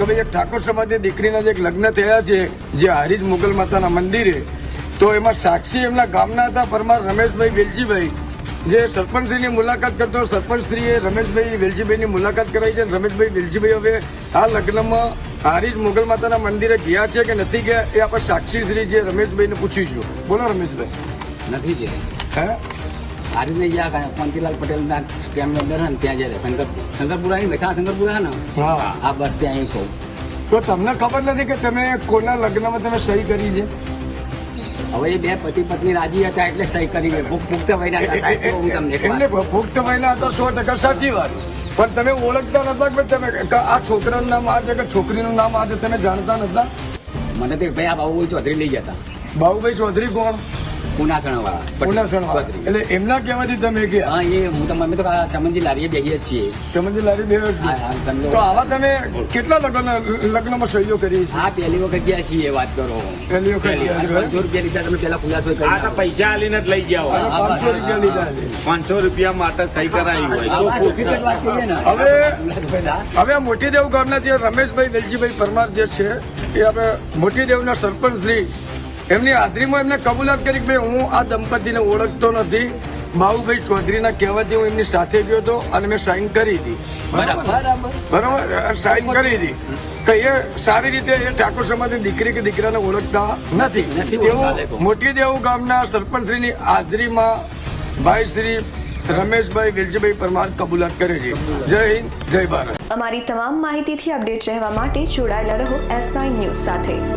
કે ભાઈ એક ઠાકોર સમાજની દીકરીના જે લગ્ન થયા છે જે હારીજ મુગલ માતાના મંદિરે, તો એમાં સાક્ષી એમના ગામના હતા પરમાર રમેશભાઈ વેલજીભાઈ, જે સરપંચશ્રીની મુલાકાત કરતો સરપંચશ્રીએ રમેશભાઈ વેલજીભાઈની મુલાકાત કરાવી છે. રમેશભાઈ વેલજીભાઈ હવે આ લગ્નમાં હારીજ મુગલ માતાના મંદિરે ગયા છે કે નથી ગયા એ આપણે સાક્ષીશ્રી જે રમેશભાઈને પૂછીશું. બોલો રમેશભાઈ. નથી ગયા. હે હારી નહીં ગયા. કાંતિલાલ પટેલના સ્ટેમની અંદર ને ત્યાં જાય શંકરપુરા ની મહેસાણા શંકરપુરા ને હા આ બસ ત્યાં અહીં કહું. તો તમને ખબર નથી કે તમે કોના લગ્નમાં તમે સહી કરી છે? હવે એ બે પતિ પત્ની રાજી હતા એટલે સહી કરી. પુખ્ત વયના હતા સાહેબ, તો હું તમને એક વાત એમને પુખ્ત મહિના હતા 100% સાચી વાત, પણ તમે ઓળખતા નતા કે તમે કે આ છોકરાનું નામ આ છે કે છોકરીનું નામ આ છે, તમે જાણતા નતા? મને તો ભાઈ આ બાબુ ચૌધરી લઈ જતા. બાબુભાઈ ચૌધરી કોણ? પુનાસણ વાળા. પુનાસણ વાળા. એટલે એમના કહેવાથી તમે ગયા? હા એ હું તો અમે તો ચમનજી લારીએ બેસીએ છીએ. ચમનજી લારી બે હા, હા, તમને તો આવા તમે કેટલા લગ્નમાં સહીઓ કરી છે? હા પહેલી વખત ગયા છીએ એ વાત કરો. પહેલી વખત અને ગયા છો? 500 રૂપિયા લીધા તમે પેલા ખુલાસો કરી. આ તો પૈસા આલીને જ લઈ ગયા હોય. અને 500 રૂપિયા લીધા છે. 500 રૂપિયા માટે સહી કરાવી હોય આ વાત હકીકત વાત કહીએ ને. હવે આ મોટીદેવ ગામના જે રમેશભાઈ વેલજીભાઈ પરમાર જે છે એ આપણે મોટીદેવના સરપંચ શ્રી એમની હાજરીમાં એમને કબૂલાત કરી કે ભાઈ હું આ દંપતીને ઓળખતો નથી, બાબુભાઈ ચૌધરીના કહેવાથી હું એમની સાથે ગયો હતો અને મેં સાઈન કરી હતી. બરાબર, સાઈન કરી હતી. તો એ સારી રીતે એ ઠાકોર સમાજની દીકરી કે દીકરાને ઓળખતા નથી. એવું મોટીદેવ ગામના સરપંચશ્રીની હાજરીમાં ભાઈ શ્રી રમેશભાઈ વેલજીભાઈ પરમાર કબૂલાત કરે છે. જય હિન્દ, જય ભારત. અમારી તમામ માહિતીથી અપડેટ રહેવા માટે જોડાયેલા રહો S9 ન્યૂઝ સાથે.